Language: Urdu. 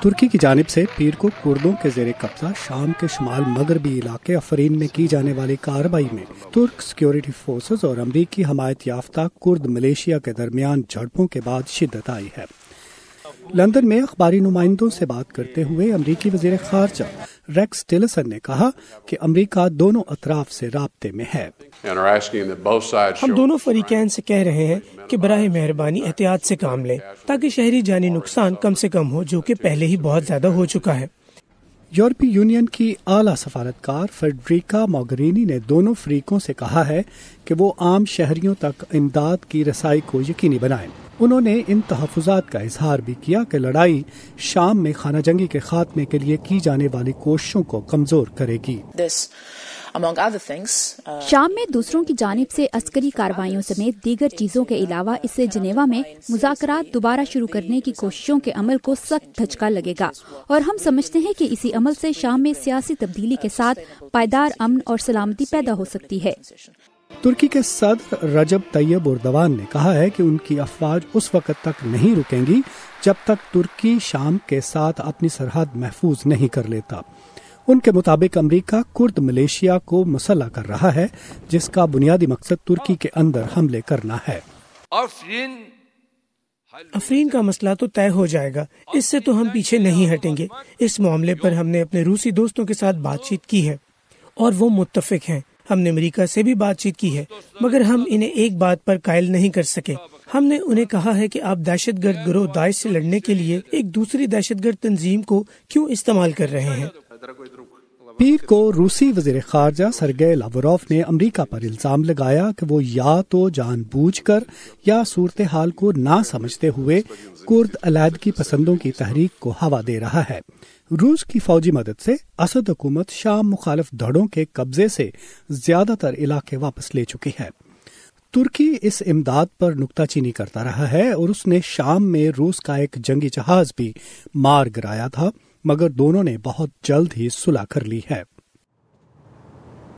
ترکی کی جانب سے پیر کو کردوں کے زیر قبضہ شام کے شمال مغربی علاقے افرین میں کی جانے والی کارروائی میں ترک سیکیورٹی فورسز اور امریکی حمایت یافتہ کرد ملیشیا کے درمیان جھڑپوں کے بعد شدت آئی ہے۔ لندن میں اخباری نمائندوں سے بات کرتے ہوئے امریکی وزیر خارجہ ریکس ٹیلرسن نے کہا کہ امریکہ دونوں اطراف سے رابطے میں ہے۔ ہم دونوں فریقین سے کہہ رہے ہیں کہ براہ مہربانی احتیاط سے کام لیں تاکہ شہری جانی نقصان کم سے کم ہو، جو کہ پہلے ہی بہت زیادہ ہو چکا ہے۔ یورپی یونین کی اعلیٰ سفارتکار فیڈریکا موگرینی نے دونوں فریقوں سے کہا ہے کہ وہ عام شہریوں تک امداد کی رسائی کو یقینی بنائیں۔ انہوں نے ان تحفظات کا اظہار بھی کیا کہ لڑائی شام میں خانہ جنگی کے خاتمے کے لیے کی جانے والی کوششوں کو کمزور کرے گی۔ شام میں دوسروں کی جانب سے عسکری کارروائیوں سمیت دیگر چیزوں کے علاوہ اس سے جنیوا میں مذاکرات دوبارہ شروع کرنے کی کوششوں کے عمل کو سخت دھچکا لگے گا، اور ہم سمجھتے ہیں کہ اسی عمل سے شام میں سیاسی تبدیلی کے ساتھ پائیدار امن اور سلامتی پیدا ہو سکتی ہے۔ ترکی کے صدر رجب طیب اردوان نے کہا ہے کہ ان کی افواج اس وقت تک نہیں رکیں گی جب تک ترکی شام کے ساتھ اپنی سرحد محفوظ نہیں کر لیتا۔ ان کے مطابق امریکہ کرد ملیشیا کو مسلح کر رہا ہے، جس کا بنیادی مقصد ترکی کے اندر حملے کرنا ہے۔ افرین کا مسئلہ تو طے ہو جائے گا، اس سے تو ہم پیچھے نہیں ہٹیں گے۔ اس معاملے پر ہم نے اپنے روسی دوستوں کے ساتھ بات چیت کی ہے اور وہ متفق ہیں۔ ہم نے امریکہ سے بھی بات چیت کی ہے، مگر ہم انہیں ایک بات پر قائل نہیں کر سکے۔ ہم نے انہیں کہا ہے کہ آپ دہشت گرد گروہ داعش سے لڑنے کے لیے ایک دوسری دہشت گرد تنظیم کو کیوں استعمال کر رہے ہیں۔ پیر کو روسی وزیر خارجہ سرگئی لاوروف نے امریکہ پر الزام لگایا کہ وہ یا تو جان بوجھ کر یا صورتحال کو نہ سمجھتے ہوئے کرد علیحدگی پسندوں کی تحریک کو ہوا دے رہا ہے۔ روس کی فوجی مدد سے اسد حکومت شام مخالف دھڑوں کے قبضے سے زیادہ تر علاقے واپس لے چکی ہے۔ ترکی اس امداد پر نکتہ چینی کرتا رہا ہے اور اس نے شام میں روس کا ایک جنگی جہاز بھی مار گرایا تھا، مگر دونوں نے بہت جلد ہی صلح کر لی ہے۔